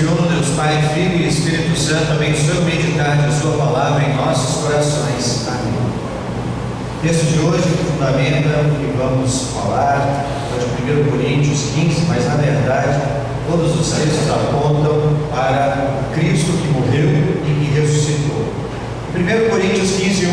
triuno, Deus Pai, Filho e Espírito Santo, abençoe o meditar de Sua palavra em nossos corações. Amém. O texto de hoje fundamenta o que vamos falar, de 1 Coríntios 15, mas na verdade todos os textos apontam para Cristo que morreu e que ressuscitou. Em 1 Coríntios 15, 1,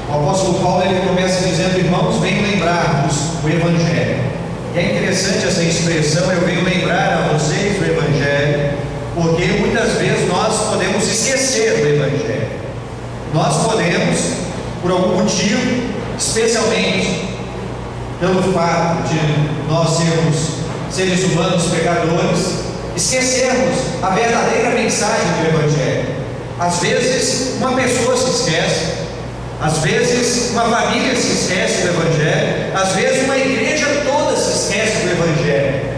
o apóstolo Paulo ele começa dizendo: irmãos, venho lembrar-vos o Evangelho. E é interessante essa expressão, eu venho lembrar a vocês o Evangelho, porque muitas vezes nós podemos esquecer do Evangelho. Nós podemos, por algum motivo, especialmente pelo fato de nós sermos seres humanos pecadores, esquecermos a verdadeira mensagem do Evangelho. Às vezes uma pessoa se esquece, às vezes uma família se esquece do Evangelho, às vezes uma igreja toda se esquece do Evangelho.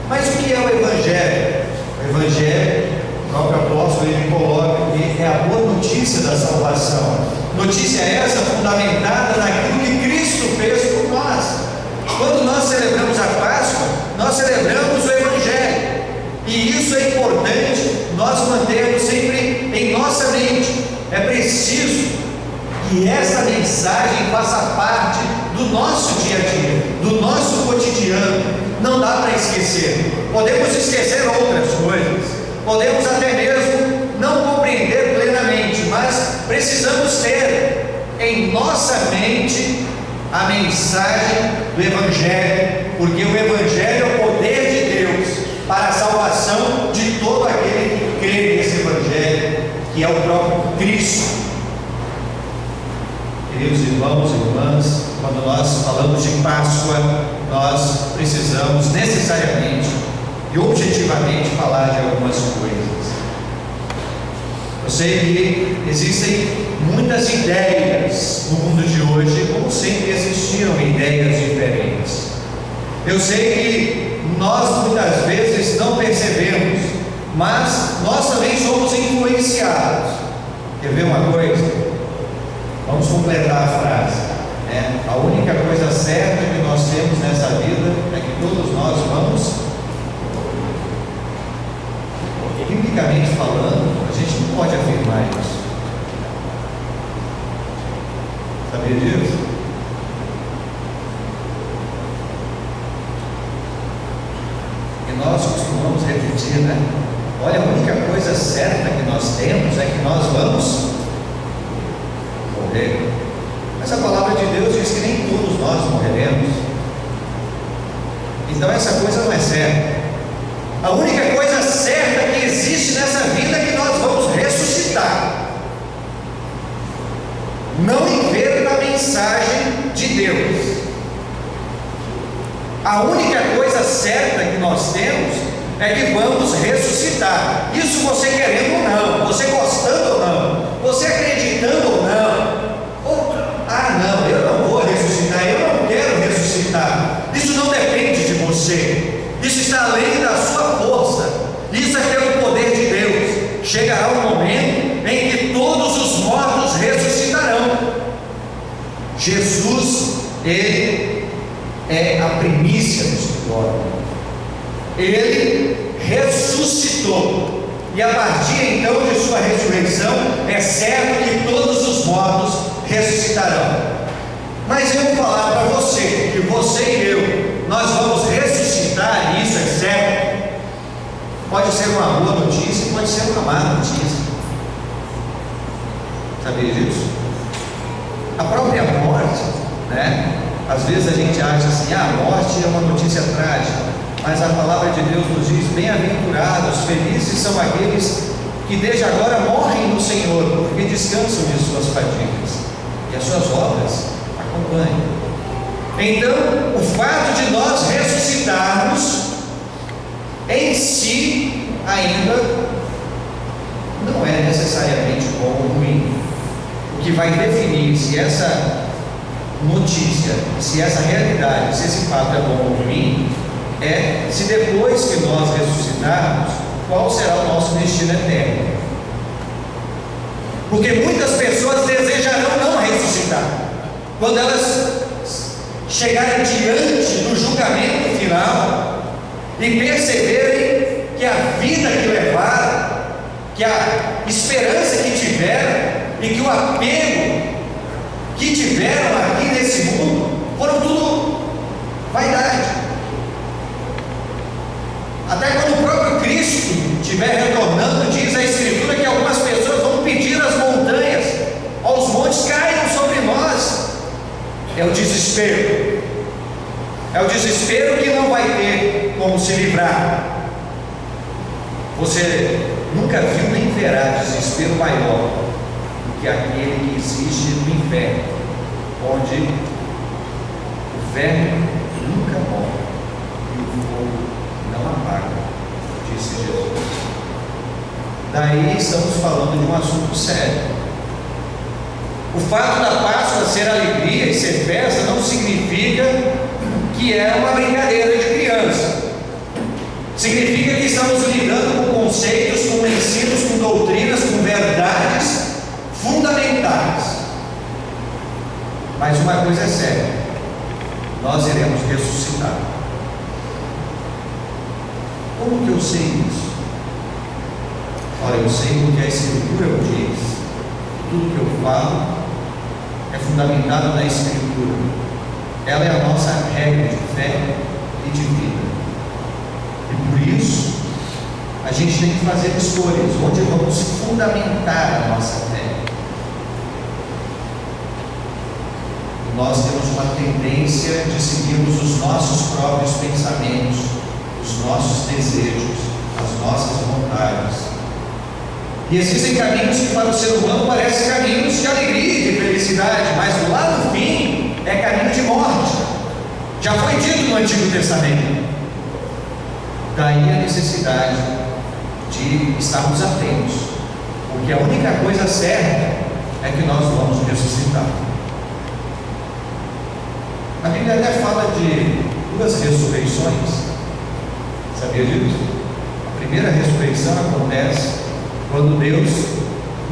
Mas o que é o Evangelho? O Evangelho, o próprio apóstolo ele coloca que é a boa notícia da salvação. Notícia essa fundamentada naquilo que Cristo fez por nós. Quando nós celebramos a Páscoa, nós celebramos o Evangelho. E isso é importante nós mantermos sempre em nossa mente. É preciso que essa mensagem faça parte do nosso dia a dia, do nosso cotidiano. Não dá para esquecer. Podemos esquecer outras coisas, podemos até mesmo não compreender plenamente, mas precisamos ter em nossa mente a mensagem do Evangelho, porque o Evangelho é o poder de Deus para a salvação de todo aquele que crê nesse Evangelho, que é o próprio Cristo. Queridos irmãos e irmãs, quando nós falamos de Páscoa, nós precisamos necessariamente e objetivamente falar de algumas coisas. Eu sei que existem muitas ideias no mundo de hoje, como sempre existiram ideias diferentes. Eu sei que nós muitas vezes não percebemos, mas nós também somos influenciados. Quer ver uma coisa? Vamos completar a frase. A única coisa certa que nós temos nessa vida é que todos nós vamos, biblicamente falando, a gente não pode afirmar isso. Sabia disso? E nós costumamos repetir, né? Olha, a única coisa certa que nós temos é que nós vamos morrer. Mas a palavra de Deus diz que nem todos nós morreremos. Então essa coisa não é certa. A única coisa certa que existe nessa vida é que nós vamos ressuscitar. Não inverta a mensagem de Deus. A única coisa certa que nós temos é que vamos ressuscitar. Isso você querendo ou não, você gostando ou não, você acreditando ou não. Não, eu não vou ressuscitar, eu não quero ressuscitar. Isso não depende de você. Isso está além da sua força. Isso é pelo poder de Deus. Chegará um momento em que todos os mortos ressuscitarão. Jesus, Ele é a primícia do Senhor. Ele ressuscitou. E a partir então de sua ressurreição, é certo que todos os mortos ressuscitarão. Mas eu vou falar para você, que você e eu, nós vamos ressuscitar, e isso é certo. Pode ser uma boa notícia, pode ser uma má notícia. Sabia disso? A própria morte, né? Às vezes a gente acha assim, a morte é uma notícia trágica, mas a palavra de Deus nos diz: bem-aventurados, felizes são aqueles que desde agora morrem no Senhor, porque descansam de suas fadigas, e as suas obras acompanham. Então, o fato de nós ressuscitarmos em si ainda não é necessariamente bom ou ruim. O que vai definir se essa notícia, se essa realidade, se esse fato é bom ou ruim, é se depois que nós ressuscitarmos, qual será o nosso destino eterno. Porque muitas pessoas desejarão não ressuscitar. Quando elas chegarem diante do julgamento final e perceberem que a vida que levaram, que a esperança que tiveram e que o apego que tiveram aqui nesse mundo foram tudo vaidade. Até quando o próprio Cristo estiver retornando, diz a Escritura que algumas pessoas vão pedir às montanhas, aos montes, caiam sobre nós. É o desespero. É o desespero que não vai ter como se livrar. Você nunca viu nem verá desespero maior do que aquele que existe no inferno, onde o verme nunca morre e o fogo não apaga, disse Jesus. Daí estamos falando de um assunto sério. O fato da Páscoa ser alegria e ser festa não significa que é uma brincadeira de criança. Significa que estamos lidando com conceitos, com ensinos, com doutrinas, com verdades fundamentais. Mas uma coisa é séria: nós iremos ressuscitar. Como que eu sei isso? Ora, eu sei porque a Escritura o diz. Tudo que eu falo é fundamentado na Escritura. Ela é a nossa regra de fé e de vida. E por isso, a gente tem que fazer escolhas onde vamos fundamentar a nossa fé. Nós temos uma tendência de seguirmos os nossos próprios pensamentos, os nossos desejos, as nossas vontades. E existem caminhos que para o ser humano parecem caminhos de alegria e de felicidade, mas lá no fim é caminho de morte. Já foi dito no Antigo Testamento. Daí a necessidade de estarmos atentos, porque a única coisa certa é que nós vamos ressuscitar. A Bíblia até fala de duas ressurreições. Sabia disso? A primeira ressurreição acontece quando Deus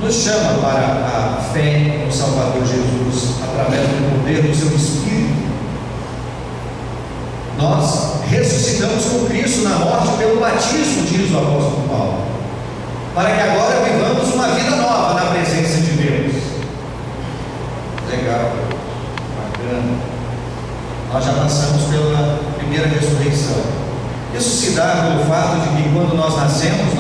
nos chama para a fé no Salvador Jesus, através do poder do seu Espírito. Nós ressuscitamos com Cristo na morte pelo batismo, diz o apóstolo Paulo, para que agora vivamos uma vida nova na presença de Deus. Legal, bacana. Nós já passamos pela primeira ressurreição. Isso se dá pelo fato de que quando nós nascemos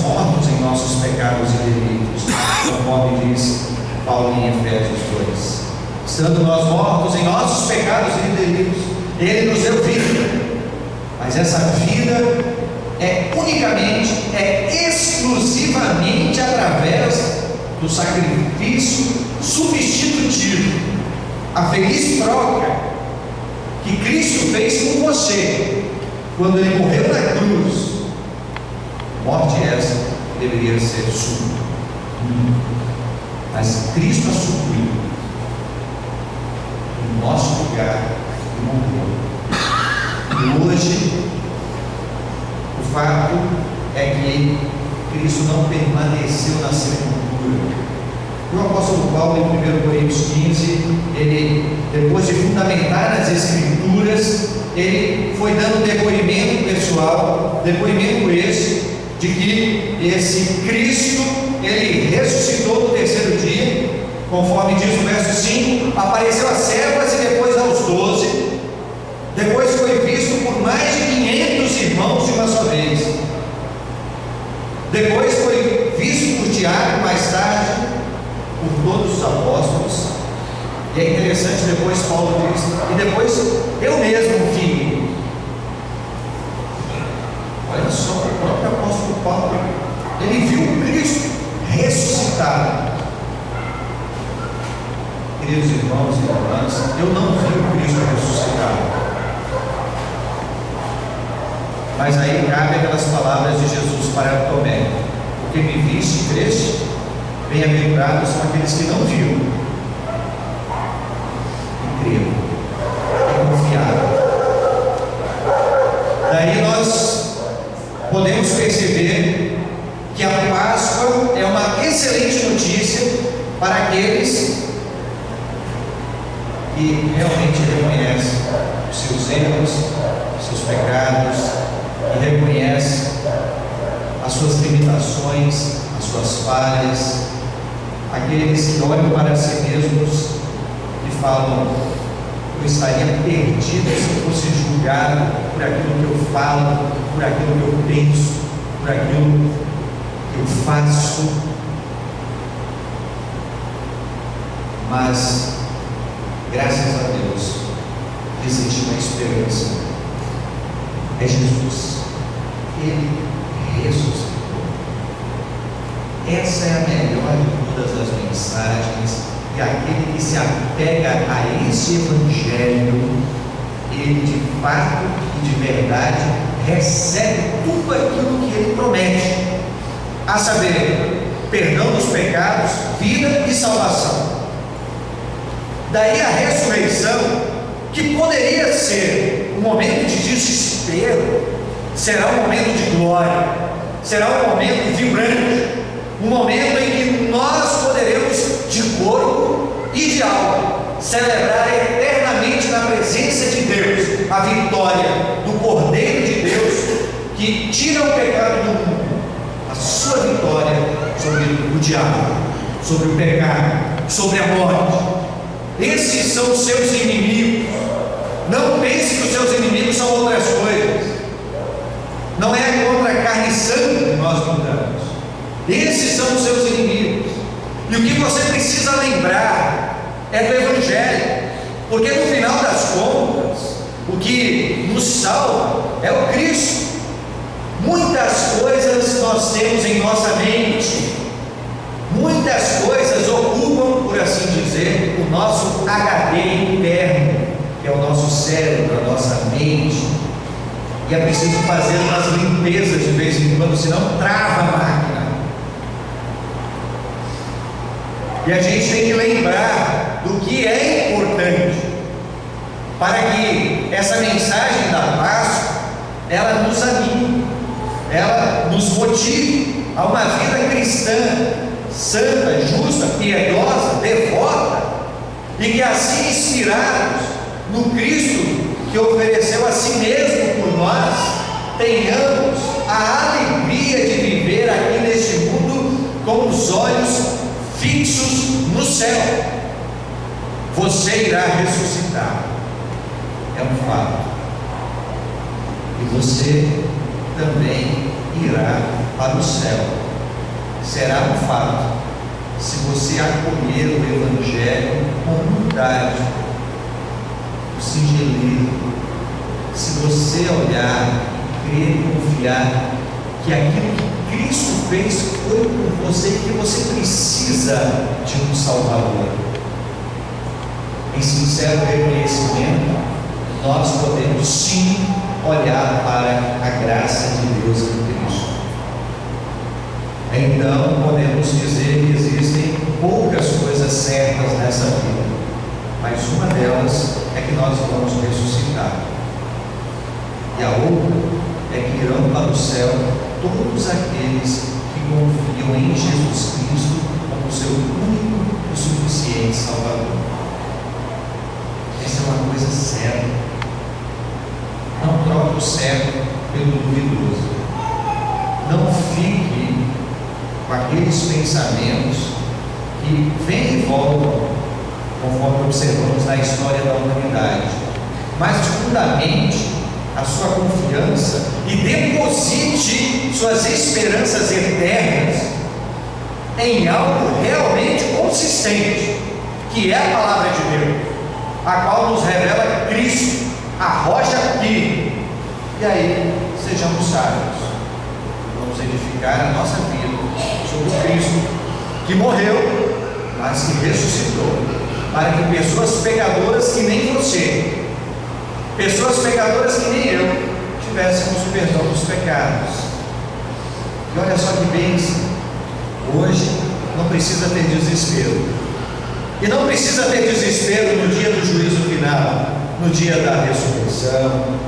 mortos em nossos pecados e delitos, conforme diz Paulo em Efésios 2. Estando nós mortos em nossos pecados e delitos, Ele nos deu vida. Mas essa vida é unicamente, exclusivamente através do sacrifício substitutivo, a feliz troca que Cristo fez com você quando Ele morreu na cruz. Morte essa deveria ser sua, mas Cristo a supriu em nosso lugar e morreu. E hoje o fato é que Cristo não permaneceu na sepultura. O apóstolo Paulo, em 1 Coríntios 15, ele, depois de fundamentar as Escrituras, ele foi dando depoimento pessoal, depoimento esse, de que esse Cristo, ele ressuscitou no terceiro dia, conforme diz o verso 5, apareceu às servas e depois aos 12, depois foi visto por mais de 500 irmãos de uma só vez, depois foi visto por Tiago, mais tarde por todos os apóstolos. E é interessante, depois Paulo diz, e depois eu mesmo vi. Olha só, o próprio apóstolo Paulo, ele viu o Cristo ressuscitado. Queridos irmãos e irmãs, eu não vi o Cristo ressuscitado. Mas aí cabe aquelas palavras de Jesus para Tomé: porque me viste e creste, bem-aventurados são aqueles que não viram e creram e confiaram. Daí nós podemos perceber que a Páscoa é uma excelente notícia para aqueles que realmente reconhecem os seus erros, os seus pecados, que reconhece as suas limitações, as suas falhas, aqueles que olham para si mesmos e falam: eu estaria perdido se eu fosse julgado por aquilo que eu falo, por aquilo que eu penso, por aquilo que eu faço. Mas, graças a Deus, existe uma esperança. É Jesus. Ele ressuscitou. Essa é a melhor de todas as mensagens. E aquele que se apega a esse Evangelho, ele de fato e de verdade recebe tudo aquilo que ele promete, a saber, perdão dos pecados, vida e salvação. Daí a ressurreição, que poderia ser um momento de desespero, será um momento de glória, será um momento vibrante, um momento em que nós poderemos, de corpo e de alma, celebrar eternamente na presença de Deus a vitória do Cordeiro de Deus, que tira o pecado do mundo, a sua vitória sobre o diabo, sobre o pecado, sobre a morte. Esses são os seus inimigos. Não pense que os seus inimigos são outras coisas. Não é contra a carne e sangue que nós lutamos. Esses são os seus inimigos. E o que você precisa lembrar é do Evangelho, porque no final das contas, o que nos salva é o Cristo. Muitas coisas nós temos em nossa mente, muitas coisas ocupam, por assim dizer, o nosso HD interno, que é o nosso cérebro, a nossa mente, e é preciso fazer umas limpezas de vez em quando, senão trava a máquina. E a gente tem que lembrar do que é importante, para que essa mensagem da Páscoa, ela nos anime, ela nos motive a uma vida cristã, santa, justa, piedosa, devota, e que assim, inspirados no Cristo que ofereceu a si mesmo por nós, tenhamos a alegria de viver aqui neste mundo com os olhos fixos no céu. Você irá ressuscitar, é um fato, e você também irá para o céu. Será um fato se você acolher o Evangelho com humildade, com singeleza, se você olhar, crer e confiar que aquilo que Cristo fez foi por você, que você precisa de um Salvador. Em sincero reconhecimento, nós podemos sim olhar para a graça de Deus em Cristo. Então podemos dizer que existem poucas coisas certas nessa vida, mas uma delas é que nós vamos ressuscitar, e a outra é que irão para o céu todos aqueles que confiam em Jesus Cristo como seu único e suficiente Salvador. Essa é uma coisa séria. Não troque o certo pelo duvidoso. Não fique com aqueles pensamentos que vêm e voltam, conforme observamos na história da humanidade, mas fundamente a sua confiança e deposite suas esperanças eternas em algo realmente consistente, que é a palavra de Deus, a qual nos revela Cristo, a rocha firme. E aí, sejamos sábios, vamos edificar a nossa vida sobre o Cristo que morreu, mas que ressuscitou, para que pessoas pecadoras que nem você, pessoas pecadoras que nem eu, tivéssemos o perdão dos pecados. E olha só que bênção, hoje não precisa ter desespero, e não precisa ter desespero no dia do juízo final, no dia da ressurreição.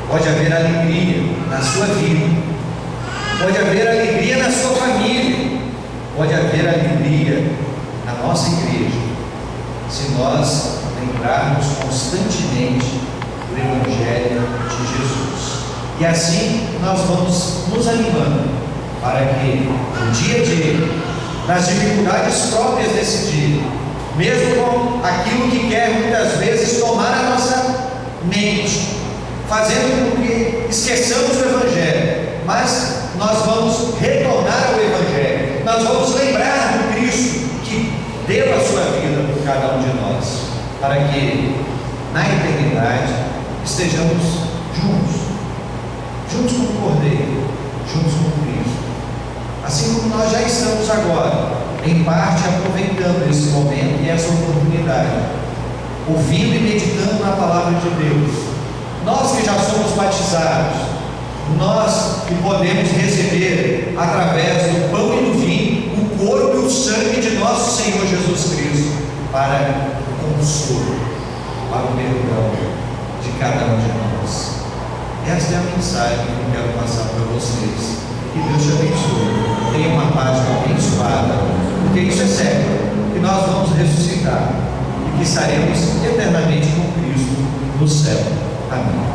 Pode haver alegria na sua vida, pode haver alegria na sua família, pode haver alegria na nossa igreja, se nós lembrarmos constantemente do Evangelho de Jesus. E assim nós vamos nos animando para que no dia a dia, nas dificuldades próprias desse dia, mesmo com aquilo que quer muitas vezes tomar a nossa mente, fazendo com que esqueçamos o Evangelho, mas nós vamos retornar ao Evangelho, nós vamos lembrar do Cristo que deu a sua vida por cada um de nós, para que na eternidade estejamos juntos com o Cordeiro, juntos com Cristo, assim como nós já estamos agora, em parte aproveitando esse momento e essa oportunidade, ouvindo e meditando na palavra de Deus. Nós que já somos batizados, nós que podemos receber através do pão e do vinho o corpo e o sangue de nosso Senhor Jesus Cristo, para o consolo, para o perdão de cada um de nós. Esta é a mensagem que eu quero passar para vocês. Que Deus te abençoe. Tenha uma Páscoa abençoada, porque isso é certo, que nós vamos ressuscitar e que estaremos eternamente com Cristo no céu. Amém.